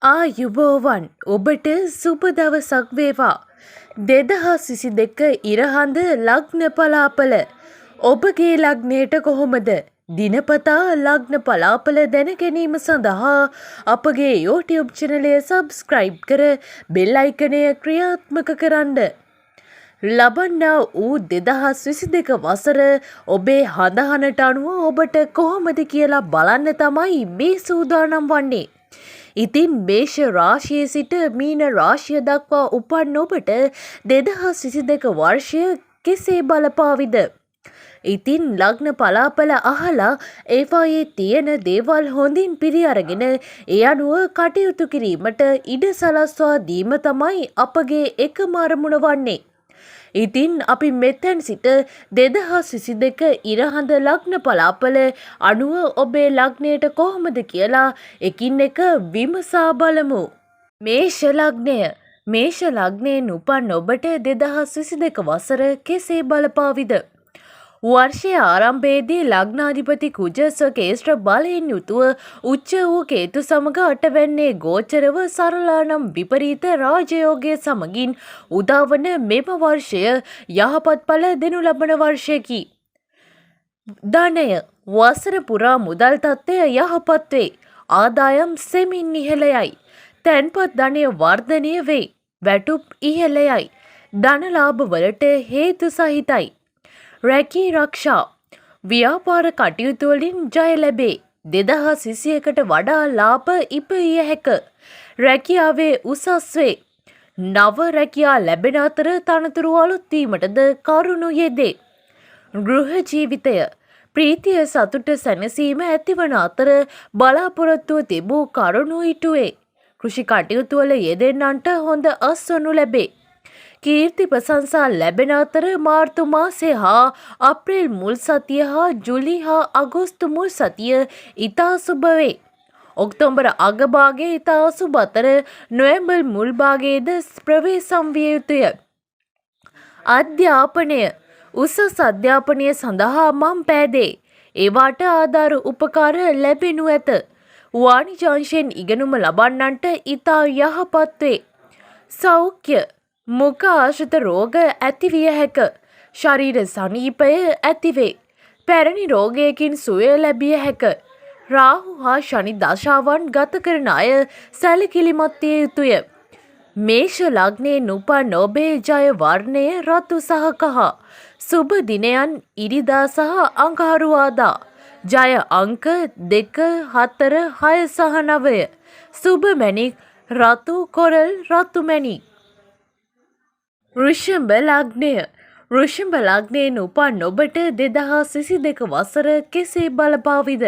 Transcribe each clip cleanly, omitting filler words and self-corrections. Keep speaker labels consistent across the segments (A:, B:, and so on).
A: ආයුබෝවන් ඔබට සුබ දවසක් වේවා. 2022 ඉරහඳ ලග්න පලාපල ඔබගේ ලග්නයට කොහොමද? දිනපතා ලග්න පලාපල දැන ගැනීම සඳහා අපගේ YouTube චැනලය සබ්ස්ක්‍රයිබ් කර බෙල් අයිකනය ක්‍රියාත්මක කරන්න. ලබන්නා වූ 2022 වසර ඔබේ හඳහනට අනුව ඔබට කොහොමද කියලා බලන්න තමයි මේ සූදානම් වන්නේ. ඉතින් මේෂ රාශියේ සිට මීන රාශිය දක්වා උපන් ඔබට 2022 වර්ෂය කෙසේ බලපාවිද? ඉතින් ලග්න පලාපල අහලා ඒවායේ තියෙන දේවල් හොඳින් පිළි අරගෙන ඒ අනුව කටයුතු කිරීමට ඉඩ සලස්වා දීම තමයි අපගේ එකම අරමුණ වන්නේ. ඉතින් අපි මෙතැන් සිට 2022 ඉරහඳ ලග්න පලාපල අනුව ඔබේ ලග්නයට කොහොමද කියලා එකින් එක විමසා බලමු. මේෂ ලග්නය. මේෂ ලග්නයෙන් උපන් ඔබට 2022 වසර කෙසේ බලපාවිද? වර්ෂයේ ආරම්භයේදී ලග්නාධිපති කුජ ස්වකේෂ්ත්‍ර බලයෙන් යුතුව උච්ච වූ කේතු සමග අටවැන්නේ ගෝචරව සරලා නම් විපරීත රාජයෝගය සමගින් උදාවන මෙම වර්ෂය යහපත් ඵල දෙනු ලබන වර්ෂයකි. ධනය. වසර පුරා මුදල් තත්ත්වය යහපත් වේ. ආදායම් සෙමින් ඉහළයයි. තැන්පත් ධනය වර්ධනය වේ. වැටුප් ඉහළයයි. ධනලාභ වලට හේතු සහිතයි. රැකී රක්ෂා. ව්‍යාපාර කටයුතු වලින් ජය ලැබේ. 2021ට වඩා ලාභ ඉපිය හැක. රැකියාවේ උසස් වේ. නව රැකියා ලැබෙන අතර තනතුරු අලුත් වීමටද කරුණු යෙදේ. ගෘහ ජීවිතය. ප්‍රීතිය සතුට සැනසීම ඇතිවන අතර බලාපොරොත්තුව තිබූ කරුණු ඉටුවේ. කෘෂි කටයුතු වල යෙදෙන්නන්ට හොඳ අස්වනු ලැබේ. කීර්ති ප්‍රශංසා ලැබෙන අතර මාර්තු මාසය හා අප්‍රේල් මුල් සතිය හා ජුලි හා අගෝස්තු මුල් සතිය ඉතා සුබ වේ. ඔක්තෝබර් අගභාගයේ ඉතා අසුබ අතර නොවැම්බර් මුල් භාගයේද ප්‍රවේශම් විය යුතුය. අධ්‍යාපනය. උසස් අධ්‍යාපනය සඳහා මම් පෑදේ. ඒවාට ආධාර උපකාර ලැබෙනු ඇත. වාණිජ අංශයෙන් ඉගෙනුම ලබන්නන්ට ඉතා යහපත් වේ. සෞඛ්‍ය. මුඛ ආශ්‍රිත රෝග ඇතිවිය හැක. ශරීර සනීපය ඇතිවේ. පැරණි රෝගයකින් සුවය ලැබිය හැක. රාහු හා ශනි දශාවන් ගත කරන අය සැලකිලිමත් විය යුතුය. මේෂ ලග්නයෙන් උපන් ඔබේ ජය වර්ණය රතු සහ කහ. සුබ දිනයන් ඉරිදා සහ අඟහරුවාදා. ජය අංක 2, 4, 6 සහ 9. සුබ මැණික් රතු කොරල් රතු මැණික්. වෘෂභ ලග්නය. වෘෂභ ලග්නයෙන් උපන් ඔබට 2022 වසර කෙසේ බලපාවිද?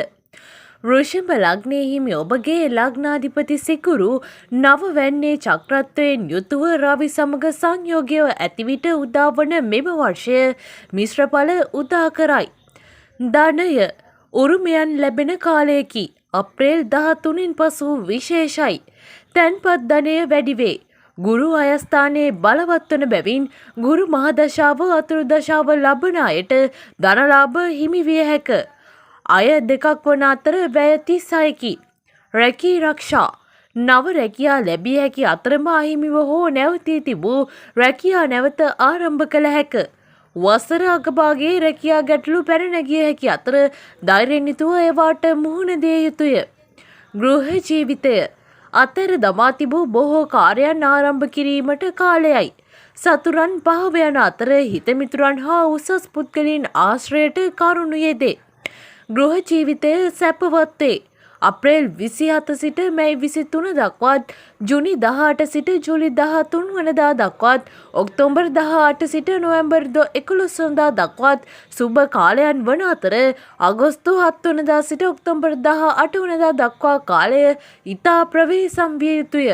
A: වෘෂභ ලග්නයේ හිමි ඔබගේ ලග්නාධිපති සිකුරු නවවැන්නේ චක්‍රත්වයෙන් යුතුව රවි සමග සංයෝගය ඇති විට උදාවන මෙම වර්ෂය මිශ්‍ර ඵල උදා කරයි. ධනය. උරුමයන් ලැබෙන කාලයකි. අප්‍රේල් 13න් පසු විශේෂයි. තැන්පත් ධනය වැඩි වේ. ගුරු අයස්ථානයේ බලවත් වන බැවින් ගුරු මහදශාව අතුරු දශාව ලබන අයට ධනලාභ හිමි විය හැක. අය දෙකක් වන අතර වැය 36කි. රැකී රක්ෂා. නව රැකියා ලැබිය හැකි අතරම අහිමිව හෝ නැවතී තිබූ රැකියා නැවත ආරම්භ කළ හැක. වසර අගභාගයේ රැකියා ගැටලු පැන නැගිය හැකි අතර ධෛර්යයෙන් යුතුව ඒවාට මුහුණ දිය යුතුය. ගෘහ ජීවිතය. අතර දමා තිබූ බොහෝ කාර්යයන් ආරම්භ කිරීමට කාලයයි. සතුරන් පහව යන අතර හිතමිතුරන් හා උසස් පුද්ගලයන් ආශ්‍රයයට කරුණු යෙදේ. ගෘහ ජීවිතය සැපවත් වේ. අප්‍රේල් 27 සිට මැයි 23 දක්වාත්, ජුනි 18 සිට ජූලි 13 වනදා දක්වාත්, ඔක්තෝබර් 18 සිට නොවැම්බර් 11 වනදා දක්වාත් සුබ කාලයන් වන අතර අගෝස්තු 7 වනදා සිට ඔක්තෝබර් 18 වනදා දක්වා කාලය ඉතා ප්‍රවේශම් විය යුතුය.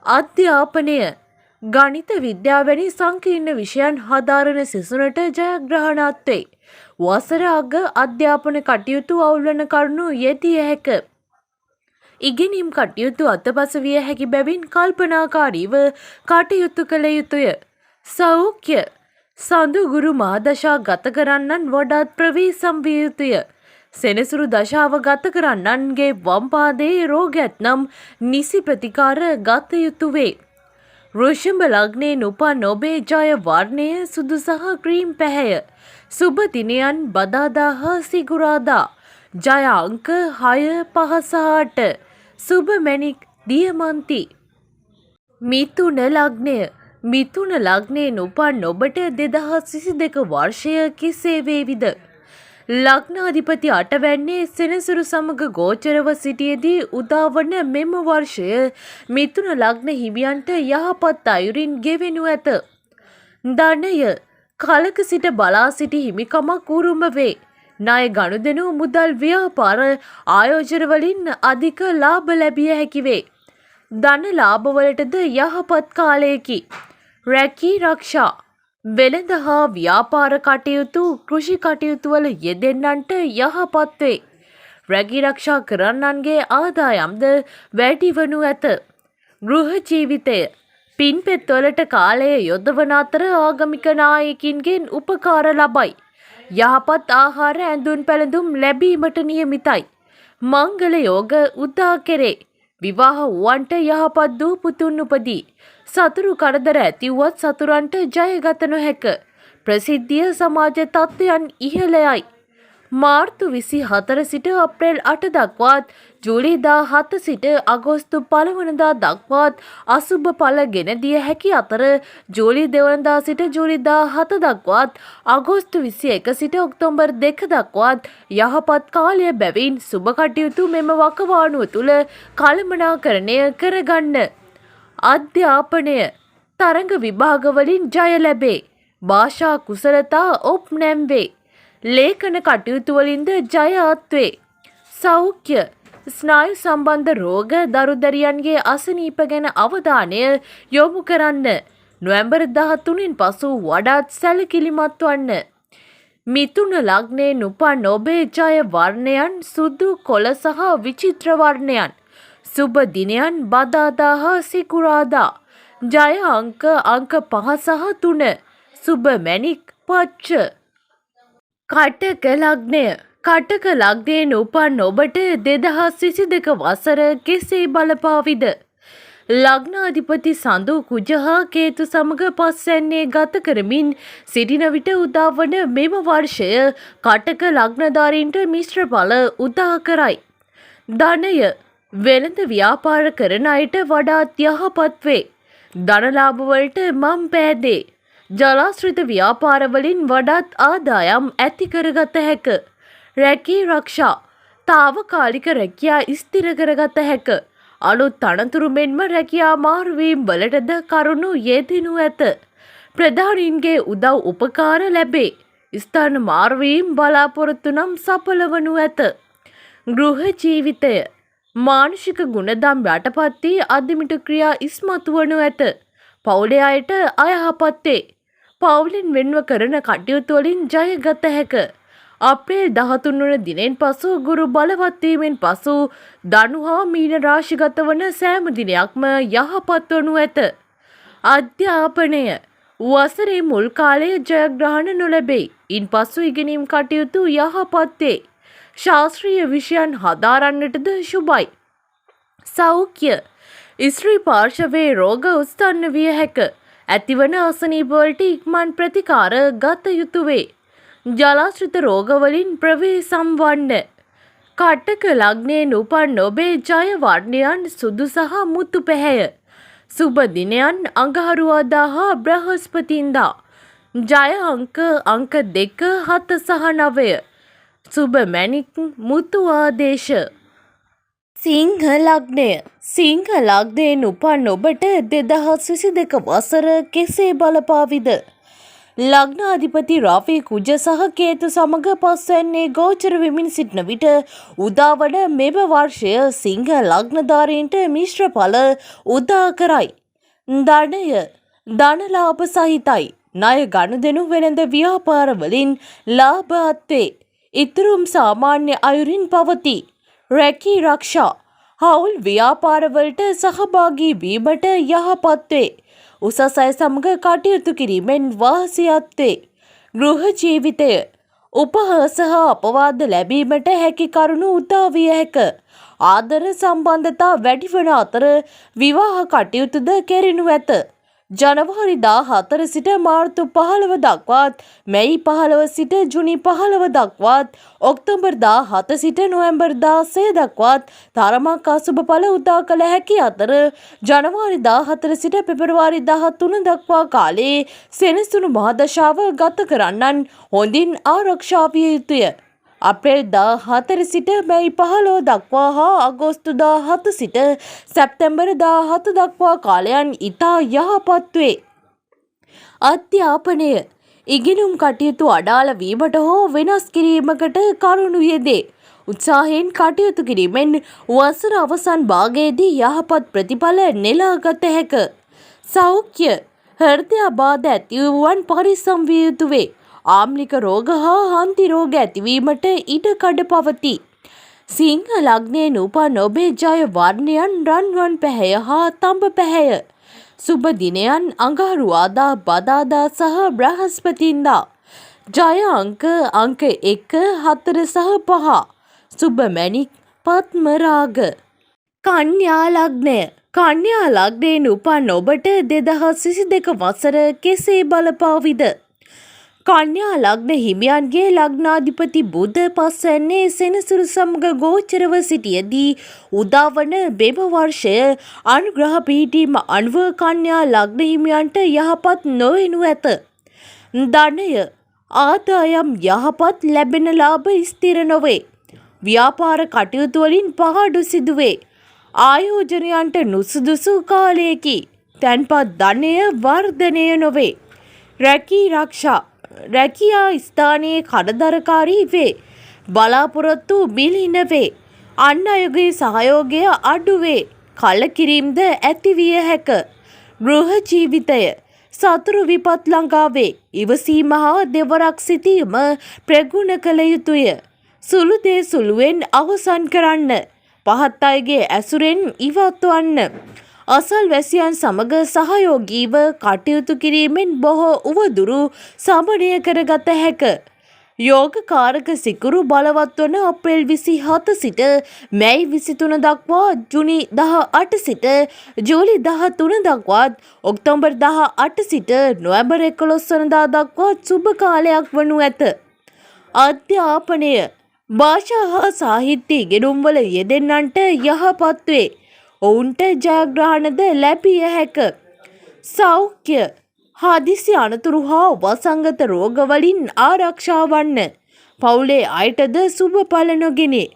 A: අධ්‍යාපනය. ගණිත විද්‍යාව වැනි සංකීර්ණ විෂයන් හදාරන සිසුනට ජයග්‍රහණත් වේ. වසර අග අධ්‍යාපන කටයුතු අවුල්වන කරුණු යෙදිය හැක. ඉගෙනීම් කටයුතු අතපස විය හැකි බැවින් කල්පනාකාරීව කටයුතු කළ යුතුය. සෞඛ්‍ය. සඳු ගුරු මහදශා ගත කරන්නන් වඩාත් ප්‍රවේශම් විය යුතුය. සෙනසුරු දශාව ගත කරන්නන්ගේ වම් පාදයේ රෝගයක් නම් නිසි ප්‍රතිකාර ගත යුතු වේ. වෘෂභ ලග්නයෙන් උපන් ඔබේ ජය වර්ණය සුදු සහ ක්‍රීම් පැහැය. සුබ දිනයන් බදාදා හා සිකුරාදා. ජය අංක 6 5 සහ 8. සුබ මැණික් දියමන්ති. මිථුන ලග්නය. මිථුන ලග්නයෙන් උපන් ඔබට 2022 වර්ෂය කෙසේ වේවිද? ලග්නාධිපති අටවැන්නේ සෙනසුරු සමග ගෝචරව සිටියේදී උදාවන මෙම වර්ෂය මිථුන ලග්න හිමියන්ට යහපත් අයුරින් ගෙවෙනු ඇත. ධනය කලක සිට බලා සිටි හිමිකමක් උරුම වේ. ණය ගනුදෙනු මුදල් ව්‍යාපාර ආයෝජන වලින් අධික ලාභ ලැබිය හැකි වේ. ධන ලාභවලටද යහපත් කාලයකි. රැකී රක්ෂා වෙළඳ හා ව්‍යාපාර කටයුතු කෘෂි කටයුතු වල යෙදෙන්නන්ට යහපත් වේ. රැකී රක්ෂා කරන්නන්ගේ ආදායම්ද වැඩි වනු ඇත. ගෘහ ජීවිතය පින්පෙත් වලට කාලය යොදවන අතර ආගමික නායකින්ගෙන් උපකාර ලබයි. යහපත් ආහාර ඇඳුම් පැළඳුම් ලැබීමට නියමිතයි. මංගල යෝග උදා කෙරේ. විවාහ වූවන්ට යහපත් දූ පුතුන් උපදී. සතුරු කරදර ඇතිවුවත් සතුරන්ට ජයගත නොහැක. ප්‍රසිද්ධිය සමාජ තත්ත්වයන් ඉහළයයි. මාර්තු 24 සිට අප්‍රේල් 8 දක්වාත් ජූලි 17 සිට අගෝස්තු 1 වනදා දක්වාත් අසුබ ඵල ගෙන දිය හැකි අතර ජූලි 2 වනදා සිට ජූලි 17 දක්වාත් අගෝස්තු 21 සිට ඔක්තෝබර් 2 දක්වාත් යහපත් කාලය බැවින් සුබ කටයුතු මෙම වකවානුව තුල කළමනාකරණය කරගන්න. අධ්‍යාපනය තරඟ විභාගවලින් ජය ලැබේ. භාෂා කුසලතා ඔප්නැම් වේ. ලේඛන කටයුතු වලින්ද ජය අත්වේ. සෞඛ්‍ය ස්නායු සම්බන්ධ රෝග දරුදරියන්ගේ අසනීප ගැන අවධානය යොමු කරන්න. නොවැම්බර් 13න් පසු වඩාත් සැලකිලිමත් වන්න. මිථුන ලග්නයෙන් උපන් ඔබේ ජය වර්ණයන් සුදු කොළ සහ විචිත්‍ර වර්ණයන්. සුබ දිනයන් බදාදා හා සිකුරාදා. ජය අංක 5 සහ 3. සුබ මැණික් පච්ච. කටක ලග්නය. කටක ලග්නයෙන් උපන් ඔබට 2022 වසර කෙසේ බලපාවිද? ලග්නාධිපති සඳු කුජ හා කේතු සමග පස්වැන්නේ ගත කරමින් සිටින විට උදාවන මෙම වර්ෂය කටක ලග්නධාරීන්ට මිශ්‍ර ඵල උදා කරයි. ධනය වෙළඳ ව්‍යාපාර කරන අයට වඩාත් යහපත් වේ. ධනලාභ වලට මම් පෑදේ. ජලාශ්‍රිත ව්‍යාපාරවලින් වඩාත් ආදායම් ඇති කරගත හැක. රැකී රක්ෂා తాවකාලික රැකියා ස්ථිර කරගත හැක. අලුත් තනතුරු මෙන්ම රැකියා මාරුවීම් වලටද කරුණු යෙදෙනු ඇත. ප්‍රධානීන්ගේ උදව් උපකාර ලැබේ. ස්ථාන මාරුවීම් බලාපොරොත්තු නම් සඵල වනු ඇත. ගෘහ ජීවිතය මානසික ගුණධම් යටපත් වී අධිමිට ක්‍රියා ඉස්මතු වනු ඇත. පවුලේ අයට අයහපත් වේ. පවුලෙන් වෙන්ව කරන කටයුතු වලින් ජය ගත හැක. අප්‍රේල් 13 වන දිනෙන් පසු ගුරු බලවත් වීමෙන් පසු ධනු හා මීන රාශිගත වන සෑම දිනයක්ම යහපත් වනු ඇත. අධ්‍යාපනය වසරේ මුල් කාලයේ ජයග්‍රහණ නොලැබේ. ඉන්පසු ඉගෙනීම් කටයුතු යහපත් වේ. ශාස්ත්‍රීය විෂයන් හදාරන්නටද ශුභයි. සෞඛ්‍ය ස්ත්‍රී පාර්ශවයේ රෝග උත්සන්න විය හැක. ඇතිවන අසනීප වලට ඉක්මන් ප්‍රතිකාර ගත යුතු වේ. ජලාශ්‍රිත රෝගවලින් ප්‍රවේශම් වන්න. කටක ලග්නයෙන් උපන් ඔබේ ජය වර්ණයන් සුදු සහ මුතු පැහැය. සුබ දිනයන් අඟහරුවාදා හා බ්‍රහස්පතින්දා. ජය අංක 2 7 සහ 9. සුබ මැණික් මුතු ආදේශ. සිංහ ලග්නය. සිංහ ලග්නයෙන් උපන් ඔබට 2022 වසර කෙසේ බලපාවිද? ලග්නාධිපති රවි කුජ සහ කේතු සමග පස්වැන්නේ ගෝචර වෙමින් සිටින විට උදාවන මෙම වර්ෂය සිංහ ලග්නධාරීන්ට මිශ්‍ර ඵල උදා කරයි. ධනය ධනලාභ සහිතයි. ණය ගනුදෙනු වෙළඳ ව්‍යාපාර වලින් ලාභ අත්වේ. ඉතුරුම් සාමාන්‍ය අයුරින් පවතී. රැකී රක්ෂා හවුල් ව්‍යාපාරවලට සහභාගී වීමට යහපත් වේ. උසස් අය සමග කටයුතු කිරීමෙන් වාසියක් වේ. ගෘහ ජීවිතය උපහාස හා අපවාද ලැබීමට හැකි කරුණු උදා විය හැක. ආදර සම්බන්ධතා වැඩිවන අතර විවාහ කටයුතුද කෙරෙනු ඇත. ජනවාරි 14 සිට මාර්තු 15 දක්වාත්, මැයි 15 සිට ජුනි 15 දක්වාත්, ඔක්තෝබර් 17 සිට නොවැම්බර් 16 දක්වාත් තරමක් අසුබ ඵල උදා කළ හැකි අතර ජනවාරි 14 සිට පෙබරවාරි 13 දක්වා කාලයේ සෙනසුණු මහදශාව ගත කරන්නන් හොඳින් ආරක්ෂා විය යුතුය. අප්‍රේල් 14 සිට මැයි 15 දක්වා හා අගෝස්තු 17 සිට සැප්තැම්බර් 17 දක්වා කාලයන් ඉතා යහපත් වේ. අධ්‍යාපනය ඉගෙනුම් කටයුතු අඩාල වීමට හෝ වෙනස් කිරීමකට කරුණු යෙදේ. උත්සාහයෙන් කටයුතු කිරීමෙන් වසර අවසන් භාගයේදී යහපත් ප්‍රතිඵල නෙලාගත හැක. සෞඛ්‍ය හෘදයාබාධ ඇතිවුවන් පරිස්සම් විය යුතු වේ. ආම්ලික රෝග හා හන්දි රෝග ඇතිවීමට ඉඩකඩ පවතී. සිංහ ලග්නයෙන් උපන් ඔබේ ජය වර්ණයන් රන්වන් පැහැය හා තඹ පැහැය. සුබ දිනයන් අඟහරුවාදා, බදාදා සහ බ්‍රහස්පතින්දා. ජය අංක 1, 4 සහ 5. සුබ මැණික් පත්ම රාග. කන්‍යා ලග්නය. කන්‍යා ලග්නයෙන් උපන් ඔබට 2022 වසර කෙසේ බලපාවිද? කන්‍යා ලග්න හිමියන්ගේ ලග්නාධිපති බුධ පස්වැන්නේ සෙනසුරු සමග ගෝචරව සිටියදී උදාවන මෙම වර්ෂය අනුග්‍රහ පිහිටීම අනුව කන්‍යා ලග්න හිමියන්ට යහපත් නොවනු ඇත. ධනය ආදායම් යහපත්, ලැබෙන ලාභ ස්ථිර නොවේ. ව්‍යාපාර කටයුතු වලින් පහඩු සිදුවේ. ආයෝජනයන්ට නුසුදුසු කාලයකි. තැන්පත් ධනය වර්ධනය නොවේ. රැකී රක්ෂා රැකියා ස්ථානයේ කඩදරකාරී වේ. බලාපොරොත්තු බිලින වේ. අන් අයගේ සහයෝගය අඩු වේ. කලකිරීමද ඇතිවිය හැක. ගෘහ ජීවිතය සතුරු විපත් ළඟා වේ. ඉවසීම හා දෙවරක් සිටීම ප්‍රගුණ කළ යුතුය. සුළු දේ සුළුවෙන් අවසන් කරන්න. පහත් අයගේ ඇසුරෙන් ඉවත් වන්න. අසල්වැසියන් සමග සහයෝගීව කටයුතු කිරීමෙන් බොහෝ උවදුරු සමනය කරගත හැක. යෝගකාරක සිකුරු බලවත් වන අප්‍රේල් 27 සිට මැයි 23 දක්වා, ජුනි 18 සිට ජූලි 13 දක්වාත්, ඔක්තෝබර් 18 සිට නොවැම්බර් 11 වනදා දක්වා සුබ කාලයක් වනු ඇත. අධ්‍යාපනය භාෂා හා සාහිත්‍ය ඉගෙනුම්වල යෙදෙන්නන්ට යහපත් වේ. ඔවුන්ට ජයග්‍රහණද ලැබිය හැක. සෞඛ්‍ය හදිසි අනතුරු හා වසංගත රෝගවලින් ආරක්ෂා වන්න. පවුලේ අයටද සුබ ඵල නොගෙනේ.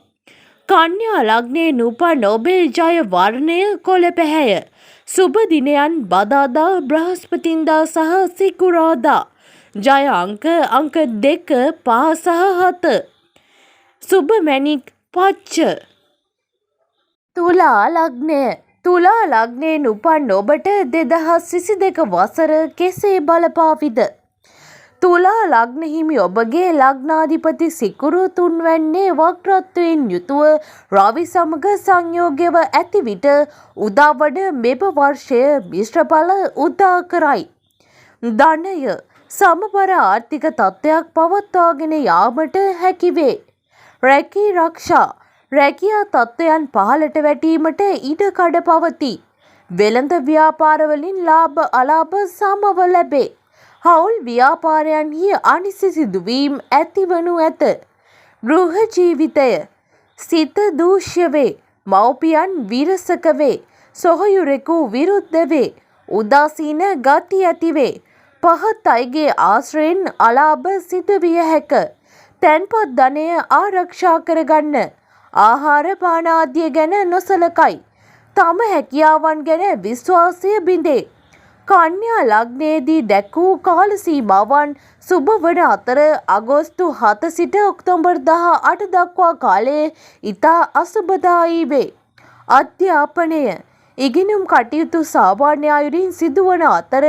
A: කන්‍යා ලග්නයෙන් උපන් ඔබේ ජය වර්ණය කොළ පැහැය. සුබ දිනයන් බදාදා, බ්‍රහස්පතින්දා සහ සිකුරාදා. ජය අංක 2, 5 සහ 7. සුබ මැණික් පච්ච. තුලා ලග්නය. තුලා ලග්නයෙන් උපන් ඔබට 2022 වසර කෙසේ බලපාවිද? තුලා ලග්න හිමි ඔබගේ ලග්නාධිපති සිකුරු තුන්වැන්නේ වක්‍රත්වයෙන් යුතුව රවි සමග සංයෝගයව ඇති විට උදාවන මෙම වර්ෂය මිශ්‍රඵල උදා කරයි. ධනය සමබර ආර්ථික තත්ත්වයක් පවත්වාගෙන යාමට හැකිවේ. රැකී රක්ෂා රැකියා තත්ත්වයන් පහළට වැටීමට ඉඩකඩ පවතී. වෙළඳ ව්‍යාපාරවලින් ලාභ අලාභ සමව ලැබේ. හවුල් ව්‍යාපාරයන්හි අනිසි සිදුවීම් ඇතිවනු ඇත. ගෘහ ජීවිතය සිත දූෂ්‍ය වේ. මව්පියන් විරසක වේ. සොහොයුරෙකු විරුද්ධ වේ. උදාසීන ගති ඇති වේ. පහත් අයගේ ආශ්‍රයෙන් අලාභ සිදුවිය හැක. තැන්පත් ධනය ආරක්ෂා කරගන්න. ආහාර පාන ආදිය ගැන නොසලකයි. තම හැකියාවන් ගැන විශ්වාසය බිඳේ. කන්‍යා ලග්නයේදී දැක්වූ කාල සීමාවන් සුබ වන අතර අගෝස්තු 7 සිට ඔක්තෝබර් 18 දක්වා කාලයේ ඉතා අසුබදායී වේ. අධ්‍යාපනය ඉගෙනුම් කටයුතු සාමාන්‍ය අයුරින් සිදුවන අතර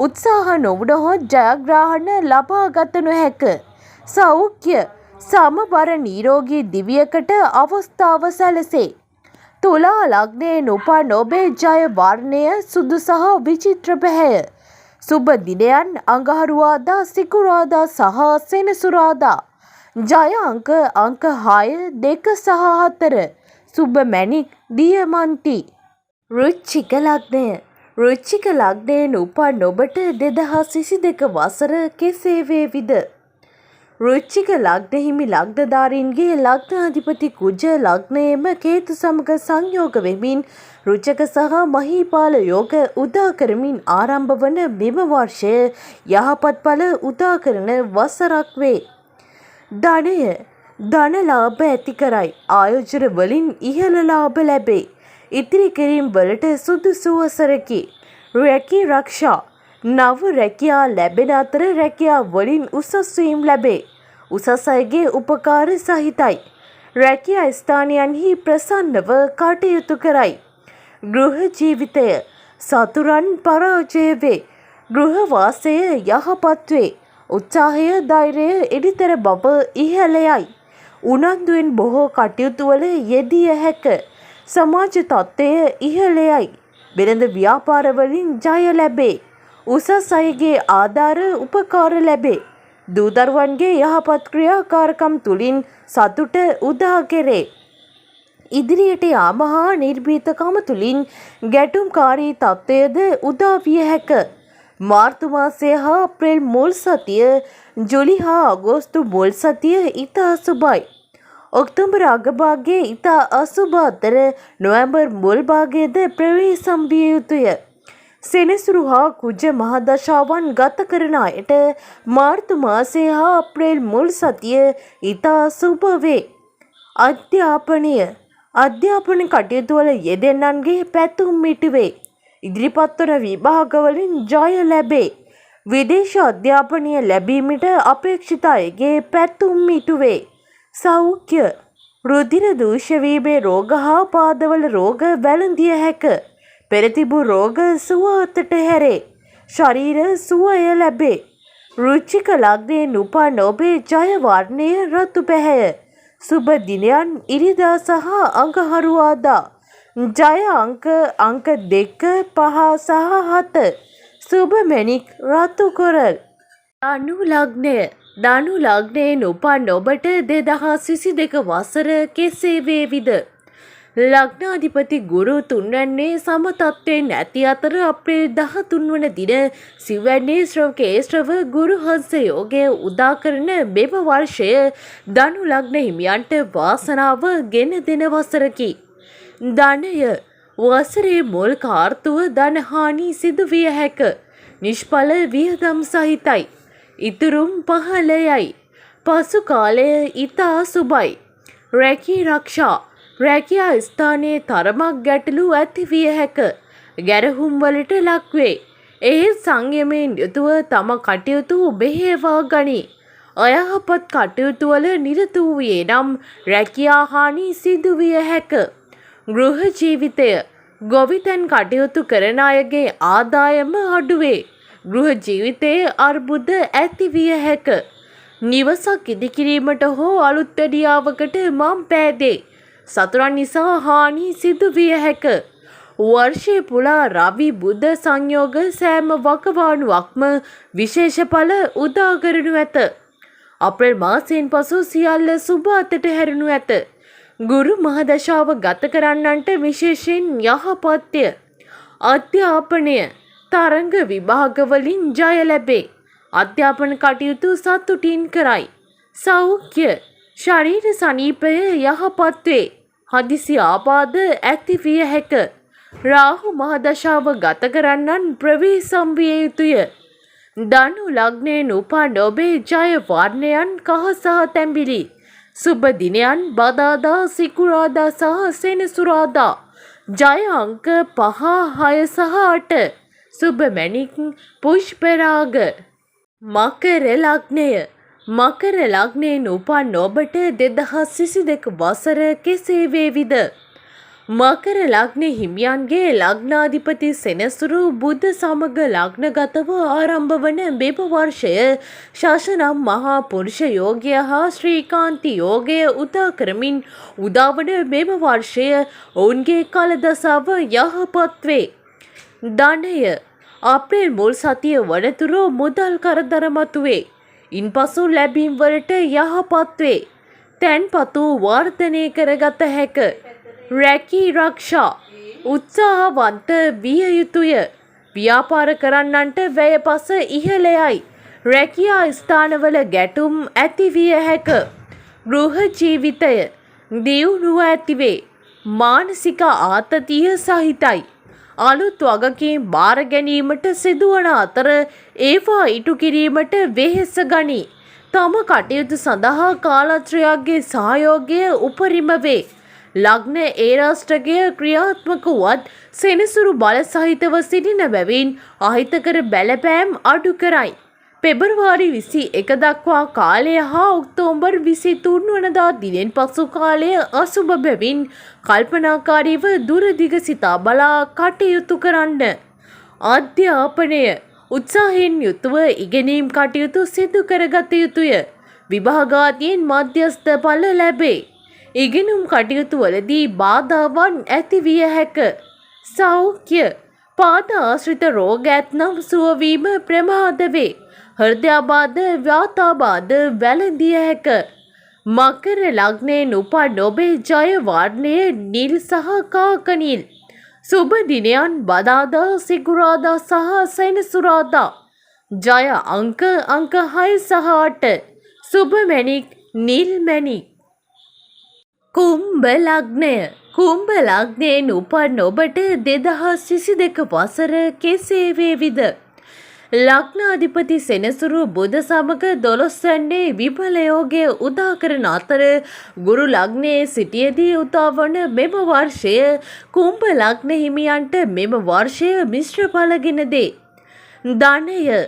A: උත්සාහ නොවුනහොත් ජයග්‍රහණ ලබාගත නොහැක. සෞඛ්‍ය සමබර නිරෝගී දිවියකට අවස්ථාව සැලසේ. තුලා ලග්නයෙන් උපන් ඔබේ ජය වර්ණය සුදු සහ විචිත්‍ර පැහැය. සුබ දිනයන් අඟහරුවාදා, සිකුරාදා සහ සෙනසුරාදා. ජය අංක 6 2 සහ 4 සුබ මැණික් දියමන්ති රුචික ලග්නය රුචික ලග්නයෙන් උපන් ඔබට 2022 වසර කෙසේ වේවිද? රුචික ලග්න හිමි ලග්නධාරීන්ගේ ලග්නාධිපති කුජ ලග්නයේම කේතු සමග සංයෝග වෙමින් රුචක සහ මහීපාල යෝග උදා කරමින් ආරම්භ වන මෙම වර්ෂය යහපත් ඵල උදා කරන වසරක් වේ. ධන ලාභ ඇති කරයි. ආයෝජන වලින් ඉහළ ලාභ ලැබේ. ඉතිරි කිරීම් වලට සුදුසු වසරකි. රැකී රක්ෂා නව රැකියා ලැබෙන අතර රැකියා වලින් උසස් වීම් ලැබේ. උසස් අයගේ උපකාර සහිතයි. රැකියා ස්ථානයන්හි ප්‍රසන්නව කටයුතු කරයි. ගෘහ ජීවිතය සතුරන් පරාජය වේ. ගෘහ වාසය යහපත් වේ. උත්සාහය ධෛර්යය එඩිතර බව ඉහළයයි. උනන්දුවෙන් බොහෝ කටයුතු වල යෙදිය හැක. සමාජ තත්ත්වය ඉහළයයි. වෙළඳ ව්‍යාපාර වලින් ජය ලැබේ. උසස් අයගේ ආධාර උපකාර ලැබේ. දූදරුවන්ගේ යහපත් ක්‍රියාකාරකම් තුලින් සතුට උදා කෙරේ. ඉදිරියට යාම හා නිර්භීතකම තුලින් ගැටුම්කාරී තත්ත්වයද උදා විය හැක. මාර්තු මාසය හා අප්‍රේල් මුල් සතිය, ජූලි හා අගෝස්තු මුල් සතිය ඉතා සුබයි. ඔක්තෝබර් අගභාගයේ ඉතා අසුබ අතර නොවැම්බර් මුල් භාගයේද ප්‍රවේශම් විය යුතුය. සෙනසුරු හා කුජ මහදශාවන් ගත කරන අයට මාර්තු මාසය හා අප්‍රේල් මුල් සතිය ඉතා සුබ වේ. අධ්‍යාපන කටයුතු වල යෙදෙන්නන්ගේ පැතුම් ඉටුවේ. ඉදිරිපත් වන විභාගවලින් ජය ලැබේ. විදේශ අධ්‍යාපනය ලැබීමට අපේක්ෂිත අයගේ පැතුම් ඉටුවේ. සෞඛ්‍ය රුධිර දූෂ්‍ය වීමේ රෝග හා පාදවල රෝග වැළඳිය හැක. පෙර තිබූ රෝග සුව අතට හැරේ. ශරීර සුවය ලැබේ. රුචික ලග්නයෙන් උපන් ඔබේ ජය වර්ණය රතු පැහැය. සුබ දිනයන් ඉරිදා සහ අඟහරුවාදා. ජය අංක 2 5 සහ 7. සුබ මැණික් රතු කොරල්. ධනු ලග්නයෙන් උපන් ඔබට 2022 වසර කෙසේ වේවිද? ලග්නාධිපති ගුරු තුන්වැන්නේ සම තත්ත්වයෙන් ඇති අතර අප්‍රේල් 13 වන දින සිව්වැන්නේ ශ්‍රව ගුරු හංස යෝගය උදා කරන මෙම වර්ෂය ධනු ලග්න හිමියන්ට වාසනාව ගෙන දෙන වසරකි. ධනය වසරේ මුල් කාර්තුව ධනහානි සිදු විය හැක. නිෂ්ඵල වියදම් සහිතයි. ඉතුරුම් පහළයයි. පසු කාලය ඉතා සුබයි. රැකී රක්ෂා රැකියා ස්ථානයේ තරමක් ගැටලු ඇති විය හැක. ගැරහුම් වලට ලක්වේ. එහෙත් සංයමයෙන් යුතුව තම කටයුතු බෙහෙවා ගනී. අයහපත් කටයුතු වල නිරත වූයේ නම් රැකියා හානි සිදු විය හැක. ගෘහ ජීවිතය ගොවිතැන් කටයුතු කරන අයගේ ආදායම අඩුවේ. ගෘහ ජීවිතයේ අර්බුද ඇති විය හැක. නිවසක් ඉදිකිරීමට හෝ අලුත් වැඩියාවකට මම් පෑදේ. සතුරන් නිසා හානි සිදු විය හැක. වර්ෂය පුරා රවි බුධ සංයෝග සෑම වකවානුවක්ම විශේෂ ඵල උදා කරනු ඇත. අප්‍රේල් මාසයෙන් පසු සියල්ල සුබ අතට හැරෙනු ඇත. ගුරු මහදශාව ගත කරන්නන්ට විශේෂයෙන් යහපත්ය. අධ්‍යාපනය තරංග විභාගවලින් ජය ලැබේ. අධ්‍යාපන කටයුතු සතුටින් කරයි. සෞඛ්‍ය ශරීර සනීපය යහපත් වේ. හදිසි ආබාධ ඇති විය හැක. රාහු මහදශාව ගත කරන්නන් ප්‍රවේශම් විය යුතුය. ධනු ලග්නයෙන් උපන් ඔබේ ජය වර්ණයන් කහ සහ තැඹිලි. සුබ දිනයන් බදාදා සිකුරාදා සහ සෙනසුරාදා. ජය අංක 5 6 සහ 8. සුබ මැණික් පුෂ්පරාග. මකර ලග්නයෙන් උපන් ඔබට 2022 වසර කෙසේ වේවිද? මකර ලග්න හිමියන්ගේ ලග්නාධිපති සෙනසුරු බුධ සමග ලග්නගතව ආරම්භ වන මෙම වර්ෂය ශාසනම් මහා පුරුෂ යෝගය හා ශ්‍රීකාන්ති යෝගය උදා කරමින් උදාවන මෙම වර්ෂය ඔවුන්ගේ කලදසාව යහපත් වේ. ධනය අප්‍රේල් මුල් සතිය වනතුරු මුදල් කරදර මතුවේ. ඉන්පසු ලැබීම් වලට යහපත් වේ. තැන්පතු වර්ධනය කරගත හැක. රැකී රක්ෂා උත්සාහවන්ත විය යුතුය. ව්‍යාපාර කරන්නන්ට වැයපස ඉහළයයි. රැකියා ස්ථානවල ගැටුම් ඇති විය හැක. ගෘහ ජීවිතය දියුණුව ඇතිවේ. මානසික ආතතිය සහිතයි. අලුත් වගකීම් බාර ගැනීමට සිදුවන අතර ඒවා ඉටු කිරීමට වෙහෙස ගනී. තම කටයුතු සඳහා කාලත්‍රයක්ගේ සහයෝගය උපරිම වේ. ලග්න ඒරාෂ්ටකය ක්‍රියාත්මක වුවත් සෙනසුරු බල සහිතව සිටින බැවින් අහිතකර බලපෑම් අඩු කරයි. පෙබරවාරි 21 දක්වා කාලය හා ඔක්තෝබර් 23 වනදා දිනෙන් පසු කාලය අසුබ බැවින් කල්පනාකාරීව දුරදිග සිතා බලා කටයුතු කරන්න. අධ්‍යාපනය උත්සාහයෙන් යුතුව ඉගෙනීම් කටයුතු සිදු කරගත යුතුය. විභාගාදියෙන් මධ්‍යස්ථ ඵල ලැබේ. ඉගෙනුම් කටයුතු වලදී බාධාවන් ඇති විය හැක. සෞඛ්‍ය පාද ආශ්‍රිත රෝග ඇතනම් සුවවීම ප්‍රමාද වේ. හෘදයාබාධ ව්‍යාතාබාධ වැළඳිය හැක. මකර ලග්නයෙන් උපන් ඔබේ ජය වර්ණය නිල් සහ කාකනිල්. සුබ දිනයන් බදාදා සිකුරාදා සහ සෙනසුරාදා. ජය අංක 6 සහ 8. සුබ මැණික් නිල් මැණික්. කුම්භ ලග්නය කුම්භ ලග්නයෙන් උපන් ඔබට 2022 වසර කෙසේ වේවිද? ලග්නාධිපති සෙනසුරු බුධ සමග 12 වන්නේ විපල යෝගය උදා කරන අතර ගුරු ලග්නයේ සිටියේදී උදා වන මෙම වර්ෂය කුම්භ ලග්න හිමියන්ට මෙම වර්ෂය මිශ්‍ර ඵල ගෙන දේ. ධනය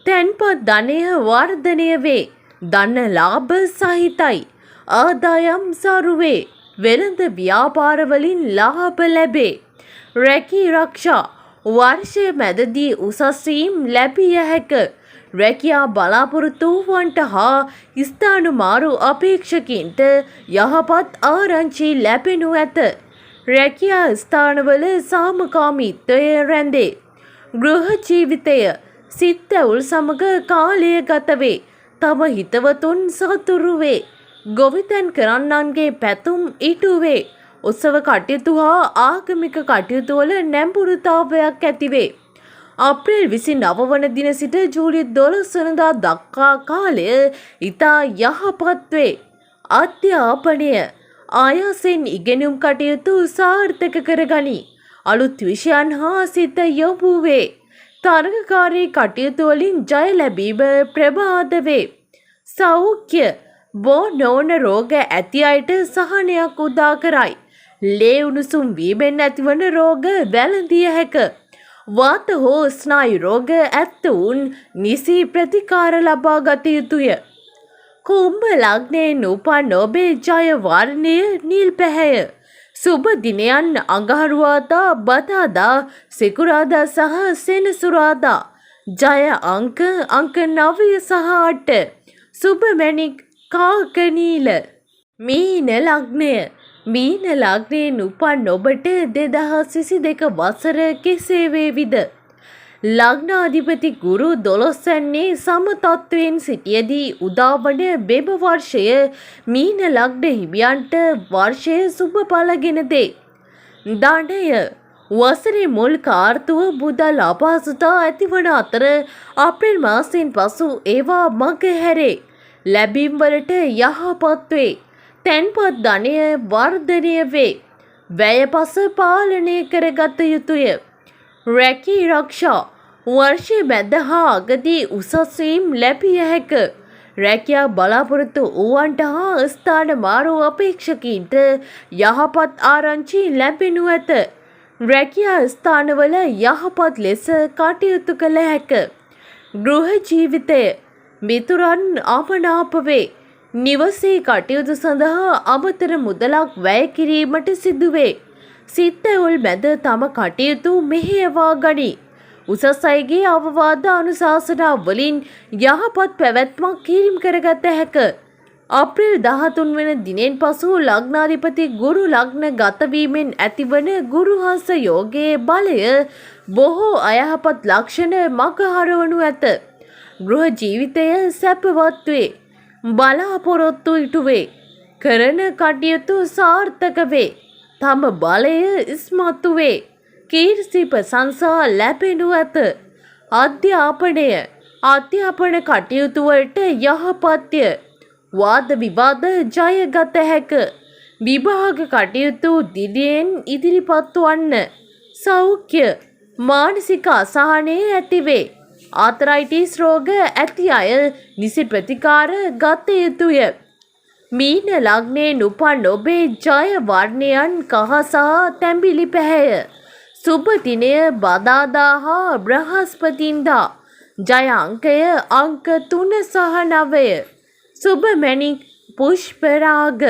A: තැන්පත් ධනය වර්ධනය වේ. ධන ලාභ සහිතයි. ආදායම් සරුවේ. වෙළඳ ව්‍යාපාර වලින් ලාභ ලැබේ. රැකී රක්ෂා වර්ෂය මැදදී උසස් වීම් ලැබිය හැක. රැකියා බලාපොරොත්තු වූවන්ට හා ස්ථාන මාරු අපේක්ෂකින්ට යහපත් ආරංචි ලැබෙනු ඇත. රැකියා ස්ථානවල සාමකාමීත්වය රැඳේ. ගෘහ ජීවිතය සිත්ඇවුල් සමග කාලය ගත වේ. තම හිතවතුන් සතුරු වේ. ගොවිතැන් කරන්නන්ගේ පැතුම් ඉටු වේ. උත්සව කටයුතු හා ආගමික කටයුතු වල නැඹුරුතාවයක් ඇතිවේ. අප්‍රේල් 29 වන දින සිට ජූලි 12 වනදා දක්වා කාලය ඉතා යහපත් වේ. අධ්‍යාපනය ආයාසෙන් ඉගෙනුම් කටයුතු සාර්ථක කරගනී. අලුත් විෂයන් හා සිත යොමු වේ. තරගකාරී කටයුතු වලින් ජය ලැබීම ප්‍රමාද වේ. සෞඛ්‍ය බෝ නොවන රෝග ඇති අයට සහනයක් උදා කරයි. ලේ උණුසුම් වීමෙන් ඇතිවන රෝග වැළඳිය හැක. වාත හෝ ස්නායු රෝග ඇත්තවුන් නිසි ප්‍රතිකාර ලබා ගත යුතුය. කුම්භ ලග්නයෙන් උපන් ඔබේ ජය වර්ණය නිල් පැහැය. සුබ දිනයන් අඟහරුවාදා බදාදා සිකුරාදා සහ සෙනසුරාදා. ජය අංක 9 සහ 8. සුබ මැණික් කාකනීල. මීන ලග්නය මීන ලග්නයෙන් උපන් ඔබට 2022 වසර කෙසේ වේවිද? ලග්නාධිපති ගුරු 12 වන්නේ සම තත්වයෙන් සිටියේදී උදාවන මෙම වර්ෂය මීන ලග්න හිමියන්ට වර්ෂය සුබ ඵල ගෙන දේ. ධනය වසරේ මුල් කාර්තුව මුදල් අපහසුතා ඇතිවන අතර අප්‍රේල් මාසයෙන් පසු ඒවා මග හැරේ. ලැබීම් වලට යහපත් වේ. තැන්පත් ධනය වර්ධනය වේ. වැයපස පාලනය කරගත යුතුය. රැකී රක්ෂා වර්ෂයේ මැද හා අගදී උසස් වීම් ලැබිය හැක. රැකියා බලාපොරොත්තු වූවන්ට හා ස්ථාන මාරු අපේක්ෂකින්ට යහපත් ආරංචි ලැබෙනු ඇත. රැකියා ස්ථානවල යහපත් ලෙස කටයුතු කළ හැක. ගෘහ ජීවිතය මිතුරන් අමනාප වේ. නිවසේ කටයුතු සඳහා අමතර මුදලක් වැය කිරීමට සිදුවේ. සිත්ඇවුල් මැද තම කටයුතු මෙහෙයවා ගනී. උසස් අයගේ අවවාද අනුශාසනා වලින් යහපත් පැවැත්මක් කිරීම කරගත හැක. අප්‍රේල් 13 වන දිනෙන් පසු ලග්නාධිපති ගුරු ලග්න ගතවීමෙන් ඇතිවන ගුරුහංස යෝගයේ බලය බොහෝ අයහපත් ලක්ෂණ මග හරවනු ඇත. ගෘහ ජීවිතය සැපවත් වේ. බලාපොරොත්තු ඉටු වේ. කරන කටයුතු සාර්ථක වේ. තම බලය ඉස්මතු වේ. කීර්ති ප්‍රශංසා ලැබෙනු ඇත. අධ්‍යාපන කටයුතු වලට යහපත්ය. වාද විවාද ජයගත හැක. විභාග කටයුතු දිදියෙන් ඉදිරිපත් වන්න. සෞඛ්‍ය මානසික අසහනය ඇතිවේ. ආතරයිටිස් රෝග ඇති අය නිසි ප්‍රතිකාර ගත යුතුය. මීන ලග්නයෙන් උපන් ඔබේ ජය වර්ණයන් කහ සහ තැඹිලි පැහැය. සුබ දිනය බදාදා හා බ්‍රහස්පතින්දා. ජය අංකය අංක 3 සහ 9. සුබ මැණික් පුෂ්පරාග.